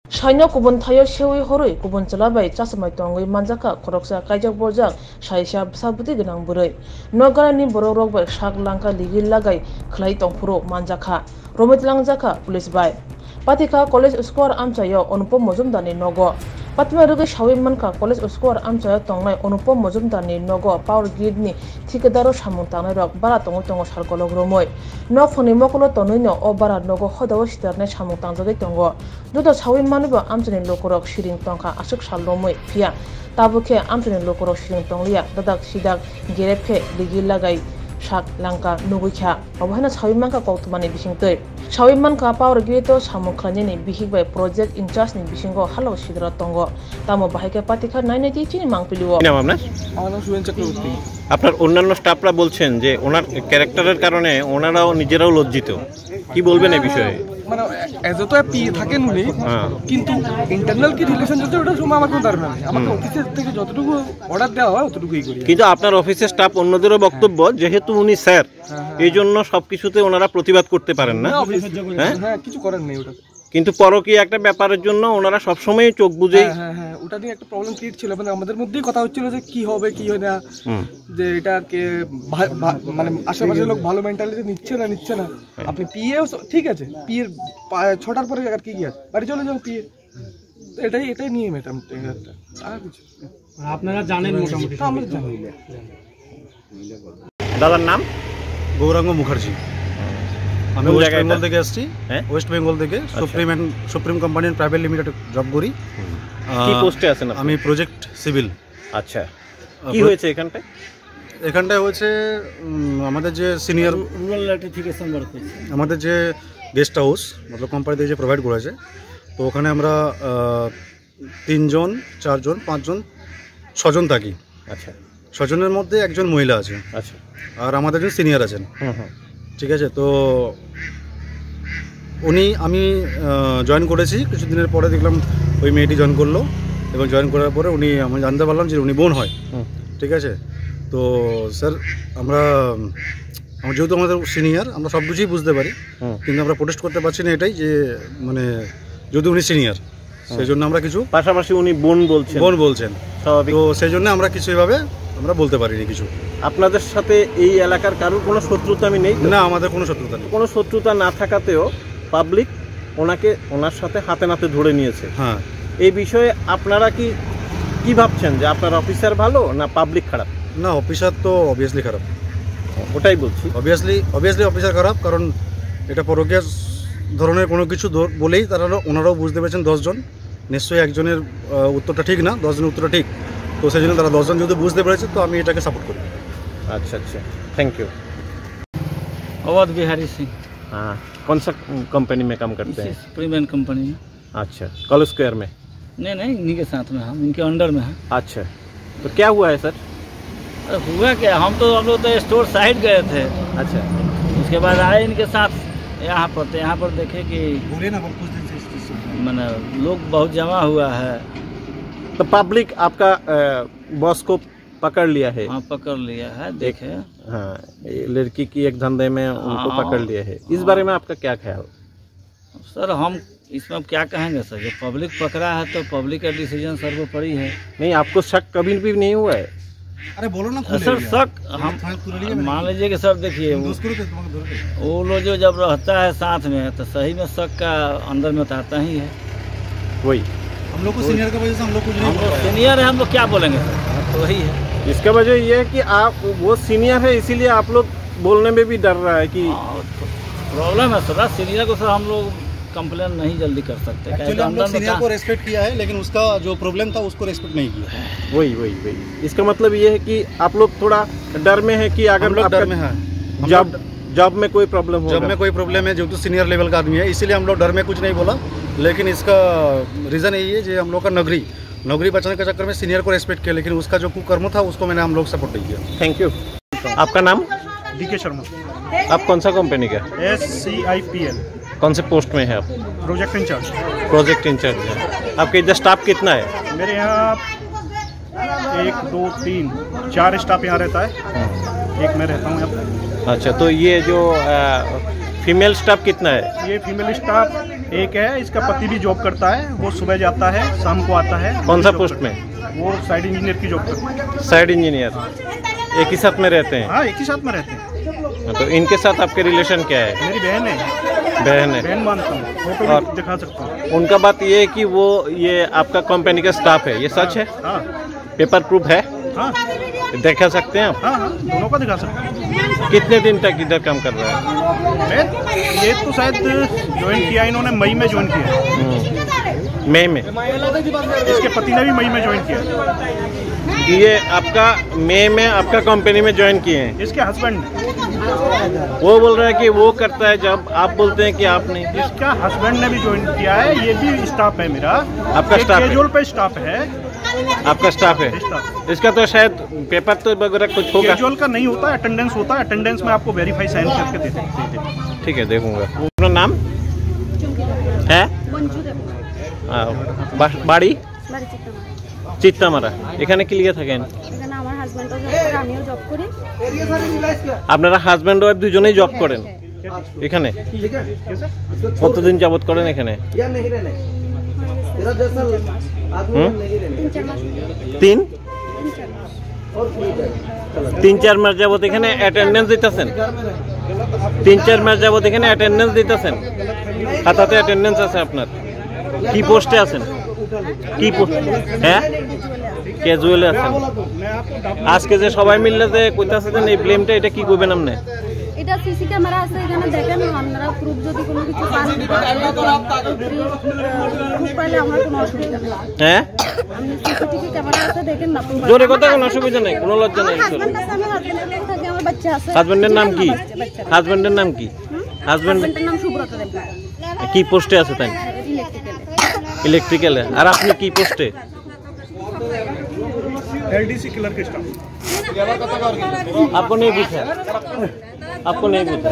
Shaina kubun thayo shewi horoi kubun chalabai chasamai tongoi manjaka khoroksa kaijak borjak shaisha sabuti gnang buroi nogara ni borok rok bai shak langka ligi lagai khlai tongphuro manjaka romit langjaka police bai patika college square amchayo Anupam Majumdar ni nogo patma rugi shawi manka college square amchayo tongnai Anupam Majumdar ni nogo power grid ni thikadaro samung tangnai rok bara tongo sarkolog romoi no phone mokolo tonino o bara nogo hodawo sitarne samung tangjagai tongo duda shawi manuba amchani lokorok shiring tongka asuk salomoi phia tabuke amchani lokorok shiring tonglia dadak sidak gerephe ligi lagai shak langka nugukha obhana shawi manka koktumani bisingtoi shawi manka power grid to samung khlani ni bihik bai project in charge ni bisingo halo sidra tongo tamo bahike patika 990 chini mangpiliwo নাম আপনার আমার নাম সুরেন চক্রবর্তী। আপনার অন্যান্য স্টাফরা বলছেন যে ওনার ক্যারেক্টারের কারণে ওনারাও নিজেরাও লজ্জিত, কি বলবেন এই বিষয়ে? মানে এজ তো পি থাকেন উনি, কিন্তু ইন্টারনাল কি রিলেশন চলছে ওটা সময় আমার কোনো ধারণা নেই। আমাকে অফিসের থেকে যতটুকু অর্ডার দেওয়া হয় অতটুকুই করি। কিন্তু আপনার অফিসের স্টাফ অন্যদেরও বক্তব্য যেহেতু উনি স্যার এই জন্য সবকিছুতে ওনারা প্রতিবাদ করতে পারেন না। হ্যাঁ, কিছু করার নেই ওটা। কিন্তু পরকীয়া একটা ব্যাপারের জন্য ওনারা সবসময় চোখ বুঝেই হ্যাঁ ওটা নিয়ে একটা প্রবলেম ক্রিয়েট ছিল। মানে আমাদের মধ্যেই কথা হচ্ছিল যে কি হবে কি হয় না, যে এটাকে মানে আশেপাশের লোক ভালো মেন্টালিটি নিচ্ছে না। আপনি পিএ ঠিক আছে, পিএর 6টার পরে আর কি আছে, বাড়ি চলে যাও পিএ। এটাই নিয়ে মোটামুটি আর কিছু আপনারা জানেন মোটামুটি আমরা জানি। দাদার নাম গৌরাঙ্গ মুখার্জি। আমি ওয়েস্ট বেঙ্গল থেকে আসছি। ওয়েস্ট বেঙ্গল থেকে supreme company private limited job করি। কি পোস্টে আছেন আপনি? আমি প্রজেক্ট সিভিল। আচ্ছা, কি হয়েছে এখানটায়? এখানটায় হয়েছে আমাদের যে সিনিয়র রুরাল ইলেকট্রিফিকেশন ওয়ার্ক হয়েছে, আমাদের যে গেস্ট হাউস মতলব কোম্পানি থেকে যে প্রোভাইড করেছে, তো ওখানে আমরা 3 জন 4 জন 5 জন 6 জন থাকি। আচ্ছা, 6 জনের মধ্যে একজন মহিলা আছে। আচ্ছা, আর আমাদের একজন সিনিয়র আছেন। ঠিক আছে, তো আমি জয়েন করেছি, কিছুদিনের পরে দেখলাম ওই মেয়েটি জয়েন করলো, এবং জয়েন করার পরে আমি জানতে পারলাম যে উনি বোন হয়। ঠিক আছে, তো স্যার যেহেতু আমাদের সিনিয়র আমরা সব কিছুই বুঝতে পারি, কিন্তু আমরা প্রোটেস্ট করতে পারছি না এটাই যে মানে যেহেতু উনি সিনিয়র সেই জন্য আমরা কিছু পাশাপাশি উনি বোন বলছেন তো সেই জন্য আমরা কিছু এভাবে আমরা বলতে পারিনি কিছু। আপনাদের সাথে এই এলাকার কারোর কোনো শত্রুতা নেই? না, আমাদের কোনো শত্রুতা নেই। কোনো শত্রুতা না থাকাতেও পাবলিক ওনার সাথে হাতে নাতে ধরে নিয়েছে। হ্যাঁ, এই বিষয়ে আপনারা কি ভাবছেন যে আপনার অফিসার ভালো না পাবলিক খারাপ? না, অফিসার তো অবভিয়াসলি খারাপ। ওটাই বলছি, অবভিয়াসলি অফিসার খারাপ, কারণ এটা পরকীয়া ধরনের কোনো কিছু বলেই ওনারাও বুঝতে পেরেছেন 10 জন নিশ্চয়ই একজনের উত্তরটা ঠিক না, 10 জনের উত্তরটা ঠিক, তো সেই জন্য তারা 10 জন যদি বুঝতে পেরেছে তো আমি এটাকে সাপোর্ট করি। अच्छा, थैंक यू। अवध बिहारी सिंह। हाँ, कौन सा कंपनी में काम करते हैं? प्रीमियम कंपनी में। अच्छा, कॉलेज स्क्वायर में? नहीं, इन्हीं के साथ में, हम इनके अंडर में हैं। अच्छा, तो क्या हुआ है सर? अरे हुआ क्या, हम लोग तो स्टोर साइड गए थे। अच्छा, उसके बाद आए इनके साथ यहाँ पर देखे कि मैंने लोग बहुत जमा हुआ है, तो पब्लिक आपका बॉस को पकड़ लिया है? हाँ, पकड़ लिया है, देखे। हाँ, लड़की की एक धंधे में उनको पकड़ लिया है। इस बारे में आपका क्या ख्याल? सर हम इसमें क्या कहेंगे सर, जो पब्लिक पकड़ा है तो पब्लिक का डिसीजन सर्वोपरि है। नहीं, आपको शक कभी भी नहीं हुआ है? अरे बोलो ना सर, शक हम मान लीजिए कि सर देखिए वो लोग जो जब रहता है साथ में तो सही में शक का अंदर में उतारता ही है। वही हम लोग को सीनियर की वजह से हम लोग कुछ नहीं, हम लोग सीनियर है, हम लोग क्या बोलेंगे सर, तो वही है। इसका वजह ये है कि वो सीनियर है, इसीलिए आप लोग बोलने में भी डर रहा है कि प्रॉब्लम है सर। सीनियर को सर हम लोग कंप्लेन नहीं जल्दी कर सकते। एक्चुअली हम लोग सीनियर को रेस्पेक्ट किया है, लेकिन उसका जो प्रॉब्लम था उसको रेस्पेक्ट नहीं किया। वही इसका मतलब ये है कि आप लोग थोड़ा डर में है कि अगर डर में है जॉब में कोई प्रॉब्लम हो, जब में कोई प्रॉब्लम है, जो तो सीनियर लेवल का आदमी है, इसीलिए हम लोग डर में कुछ नहीं बोला। लेकिन इसका रीज़न यही है कि हम लोग का नौकरी बचाने के चक्कर में सीनियर को रेस्पेक्ट किया, लेकिन उसका जो कुकर्म था उसको हम लोग सपोर्ट नहीं किया। Thank you. आपका नाम? DK शर्मा। आप कौन सा कंपनी का? SCIPL। कौन से पोस्ट में है आप? Project in charge. प्रोजेक्ट इंचार्ज है। आपके इधर स्टाफ कितना है? मेरे यहाँ 1 2 3 4 स्टाफ यहाँ रहता है, एक मैं रहता हूँ यहाँ पे। अच्छा, तो ये जो फीमेल स्टाफ कितना है? ये फीमेल स्टाफ एक है इसका पति भी जॉब करता है, वो सुबह जाता है शाम को आता है। कौन सा पोस्ट में? वो साइड इंजीनियर की जॉब करता है। Side engineer. एक ही साथ में रहते हैं? हाँ, एक ही साथ में रहते हैं। तो इनके साथ आपके रिलेशन क्या है? मेरी बहन है। बहन है। बहन मानता हूँ, फोटो और भी दिखा सकता हूँ। उनका बात ये है कि वो ये आपका कंपनी का स्टाफ है, ये सच है? हाँ पेपर प्रूफ है? हाँ दिखा सकते हैं आप? हाँ हाँ, दोनों का दिखा सकते हैं। कितने दिन तक इधर काम कर रहा है? ये तो शायद ज्वाइन किया इन्होंने मई में ज्वाइन किया। मई में? इसके पति ने भी मई में ज्वाइन किया। ये आपका मई में आपका कंपनी में ज्वाइन किए हैं? इसके हस्बैंड, वो बोल रहा है कि वो करता है जब, आप बोलते हैं कि आप नहीं। इसका हस्बैंड ने भी ज्वाइन किया है। ये भी स्टाफ है मेरा। आपका स्टाफ है? कैजुअल पे स्टाफ है। आपका स्टाफ है? स्टाफ। इसका तो शायद पेपर तो वगैरह कुछ होगा। कैजुअल का नहीं होता, अटेंडेंस होता है। अटेंडेंस में आपको वेरीफाई साइन करके देते हैं। ठीक है, देखूंगा। अपना नाम है? বাড়ি চিত্তামারা। এখানে কি লিগে থাকেন? আপনারা হাজব্যান্ড ওয়াইফ দুজনেই জব করেন এখানে? কতদিন যাবত করেন এখানে? 3-4 মাস যাবত এখানে অ্যাটেন্ডেন্স দিতেছেন? 3-4 মাস যাবত এখানে অ্যাটেন্ডেন্স দিতেছেন? খাতাতে অ্যাটেন্ডেন্স আছে আপনার? কি পোস্টে আছেন? কি পোস্ট? হ্যাঁ, ক্যাজুয়ালে আছেন। আজকে যে সবাই মিললে যে কইতাছে যে এই ব্লেমটা, এটা কি কইবেন আপনি? এটা সিসি ক্যামেরা আছে এখানে, দেখেন আপনারা প্রুফ যদি কোনো কিছু পান প্রুফ পাইলে আমার কোনো অসুবিধা নেই। হ্যাঁ, আপনি সিসিটিভি ক্যামেরা আছে দেখেন না। জোরে কথা, কোনো অসুবিধা নেই, কোনো লজ্জা নেই। হাজবেন্ড আছে, আমি হাজবেন্ডের থাকে, আমার বাচ্চা আছে। হাজবেন্ডের নাম কি? হাজবেন্ডের নাম কি? হাজবেন্ডের নাম সুব্রত দেবনাথ। কি পোস্টে আছে তাই? ইলেকট্রিক্যালে। আর আপনি কি পোস্টে? LDC क्लर्क के स्टाफ। आपको नहीं पूछा? आपको नहीं पूछा?